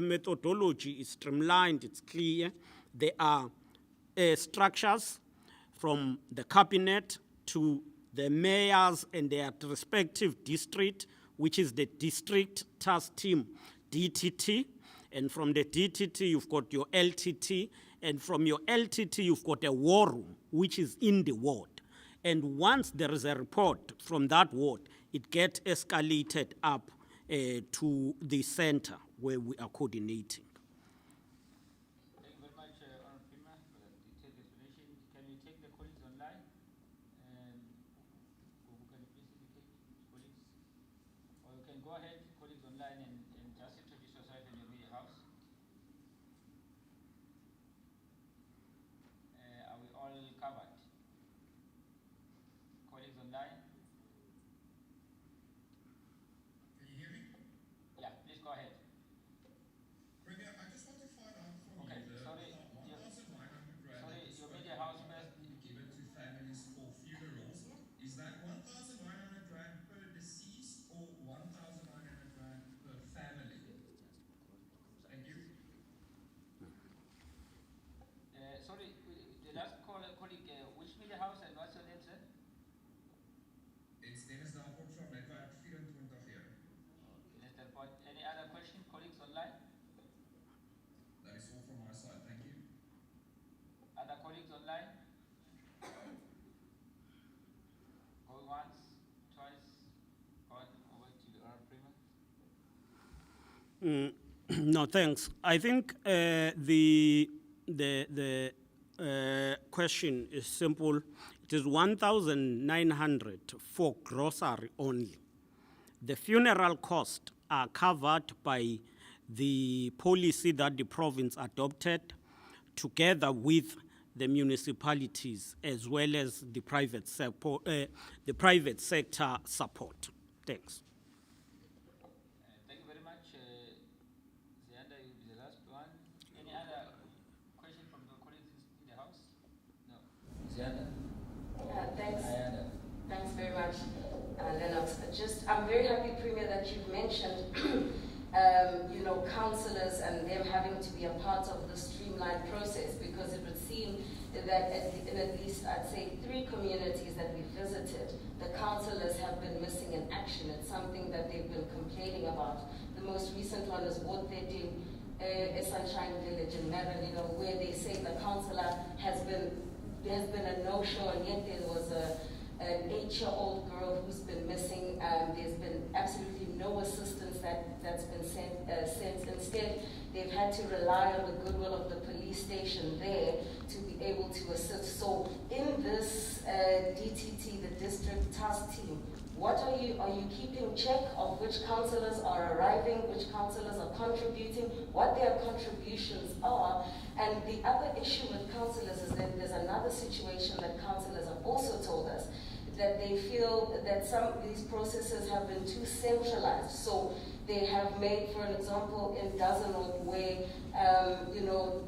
methodology is streamlined, it's clear. There are structures from the cabinet to the mayors and their respective district, which is the district task team, DTT. And from the DTT, you've got your LTT. And from your LTT, you've got a war room, which is in the ward. And once there is a report from that ward, it gets escalated up to the center where we are coordinating. Thank you very much, Honourable Premier, for that detailed explanation. Can we take the colleagues online? Who can you please indicate, colleagues? Or you can go ahead, colleagues online, and just introduce yourself and your media house. Are we all covered? Colleagues online? Can you hear me? Yeah, please go ahead. Premier, I just want to find out from Okay, you the sorry, 1,900 rand sorry, that your spoke media about house that first. will be given to families for funerals. Is that 1,900 rand per deceased or 1,900 rand per family? Thank you. Sorry, the last colleague, which media house and what's your name, sir? It's Dennis Davenport from Netwerk 24 here. Mr. Pot, any other question, colleagues online? That is all from my side. Thank you. Other colleagues online? Going once, twice, gone over to the Honourable Premier. No, thanks. I think the question is simple. It is 1,900 for grocery only. The funeral costs are covered by the policy that the province adopted together with the municipalities as well as the private sector support. Thanks. Thank you very much. Zianda, you'll be the last one. Any other question from the colleagues in the house? No. Zianda? Thanks. Ayanda. Thanks very much, Lennox. I'm very happy, Premier, that you've mentioned councillors and them having to be a part of the streamlined process, because it would seem that in at least, I'd say, 3 communities that we visited, the councillors have been missing in action. It's something that they've been complaining about. The most recent one is Ward 13, a Sunshine Village in Maranino, where they say the councillor there's been a no-show, and yet there was an 8-year-old girl who's been missing. There's been absolutely no assistance that's been sent. Instead, they've had to rely on the goodwill of the police station there to be able to assist. So in this DTT, the district task team, what are you keeping check of which councillors are arriving, which councillors are contributing, what their contributions are? And the other issue with councillors is that there's another situation that councillors have also told us, that they feel that some of these processes have been too centralized. So they have made, for an example, in Dazenot, where,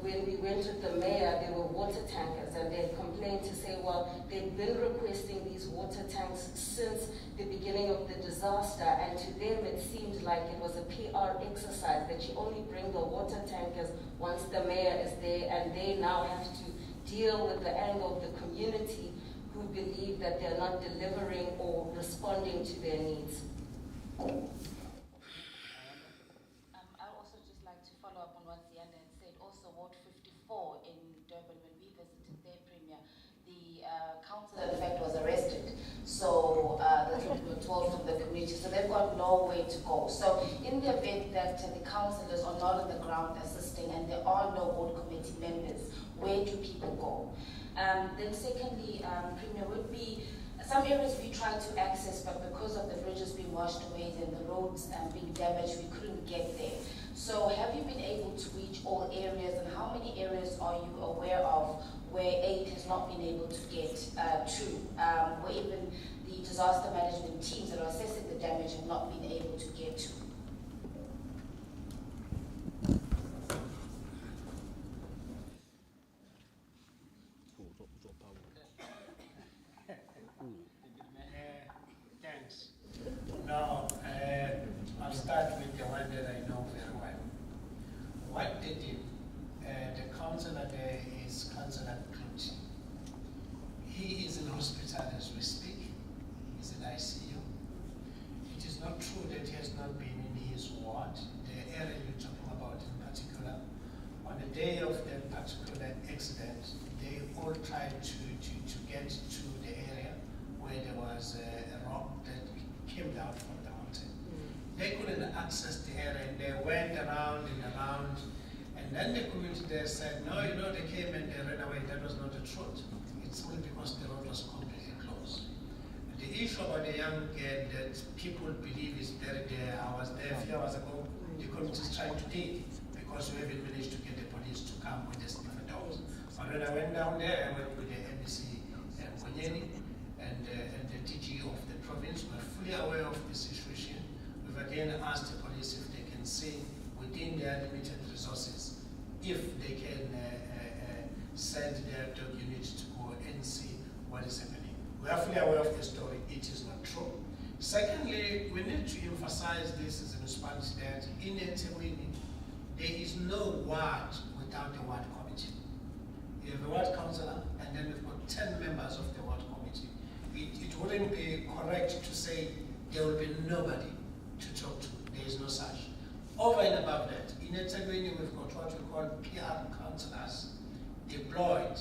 when we went with the mayor, there were water tankers, and they had complained to say, well, they've been requesting these water tanks since the beginning of the disaster, and to them it seemed like it was a PR exercise, that you only bring the water tankers once the mayor is there, and they now have to deal with the anger of the community who believe that they're not delivering or responding to their needs. I'd also just like to follow up on what Zianda had said. Also, Ward 54 in Durban, when we visited their premier, the councillor, in fact, was arrested. So the people were told from the community, so they've got no way to go. So in the event that the councillors are not on the ground assisting and there are no ward committee members, where do people go? Then secondly, Premier, would be some areas we tried to access, but because of the bridges being washed away and the roads being damaged, we couldn't get there. So have you been able to reach all areas, and how many areas are you aware of where aid has not been able to get to, where even the disaster management teams that are assessing the damage have not been able to get to? Thanks. Now, I'll start with the one that I know very well. What they did, the councillor there is Councillor Kluti. He is in hospital as we speak. He's in ICU. It is not true that he has not been in his ward, the area you're talking about in particular. On the day of that particular accident, they all tried to get to the area where there was a rock that came down from the mountain. They couldn't access the area, and they went around and around, and then the community there said, no, they came and they ran away. That was not the truth. It's only because the road was completely closed. And the issue about the young girl that people believe is buried there, I was there a few hours ago, the community is trying to dig, because we haven't managed to get the police to come with the sniffer dogs. But when I went down there, I went with the NBC and Konyeni, and the DG of the province were fully aware of the situation. We've again asked the police if they can see within their limited resources, if they can send their dog unit to go and see what is happening. We are fully aware of the story. It is not true. Secondly, we need to emphasize this as a response that in eThekwini, there is no ward without a ward committee. You have a ward councillor, and then we've got 10 members of the ward committee. It wouldn't be correct to say there will be nobody to talk to. There is no such. Over and above that, in eThekwini, we've got what we call PR councillors deployed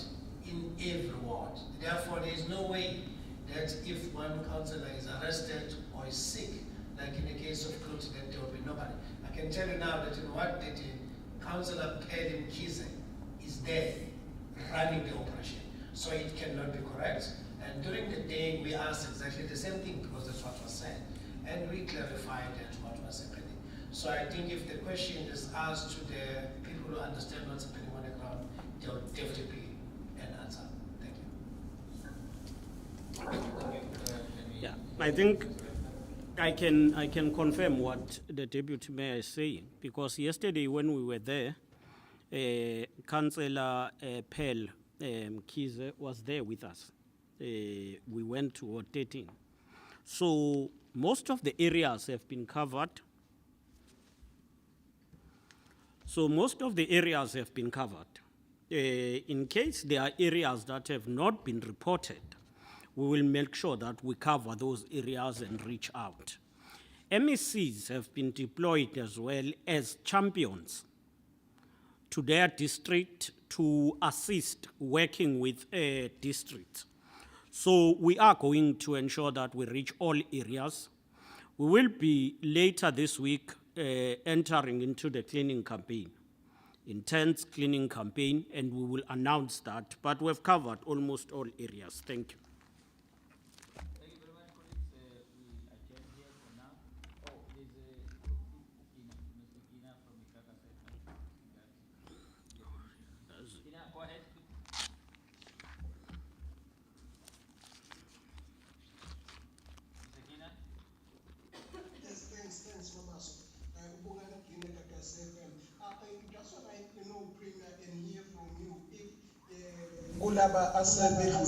in every ward. Therefore, there is no way that if one councillor is arrested or is sick, like in the case of Kluti, that there will be nobody. I can tell you now that in what they did, Councillor Pelin Kize is there running the operation. So it cannot be correct. And during the day, we asked exactly the same thing, because that's what was said. And we clarified that what was happening. So I think if the question is asked to the people who understand what's happening on the ground, there will definitely be an answer. Thank you. Yeah, I think I can confirm what the deputy mayor is saying, because yesterday when we were there, Councillor Pearl Kize was there with us. We went to Ward 13. So most of the areas have been covered. So most of the areas have been covered. In case there are areas that have not been reported, we will make sure that we cover those areas and reach out. MECs have been deployed as well as champions to their district to assist working with districts. So we are going to ensure that we reach all areas. We will be later this week entering into the cleaning campaign, intense cleaning campaign, and we will announce that, but we've covered almost all areas. Thank you. Thank you very much, colleagues. We adjourn here for now. Oh, there's Mr. Kina from the KZN. Kina, go ahead. Mr. Kina? Yes, thanks, Mamaso. Ubongani Kine KZN. Just what I Premier, and hear from you if Kulaba Asabe have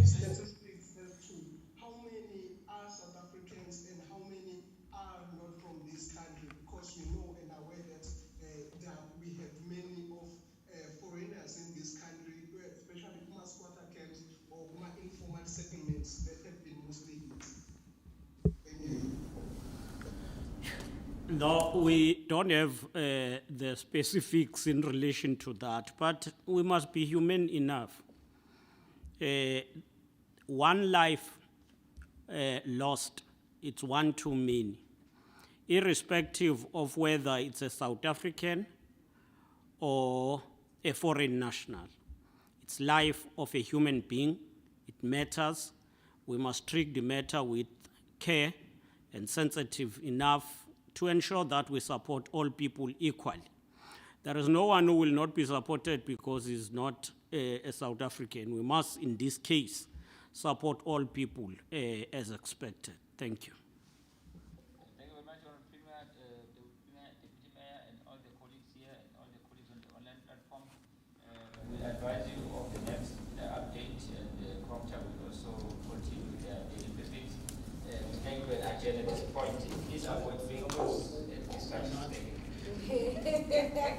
statistics as to how many are South Africans and how many are not from this country, because you know and aware that we have many of foreigners in this country, especially Kuma squatter camps or Kuma informal settlements that have been mostly hit. Thank you. No, we don't have the specifics in relation to that, but we must be human enough. One life lost, it's one too many, irrespective of whether it's a South African or a foreign national. It's life of a human being. It matters. We must treat the matter with care and sensitive enough to ensure that we support all people equally. There is no one who will not be supported because he's not a South African. We must, in this case, support all people as expected. Thank you. Thank you very much, Honorable Premier, Deputy Mayor, and all the colleagues here, and all the colleagues on the online platform. We advise you of the next update, and Crompta will also continue with their daily briefings. We thank you and adjourn at this point. Please avoid fake news and discussions. Thank you.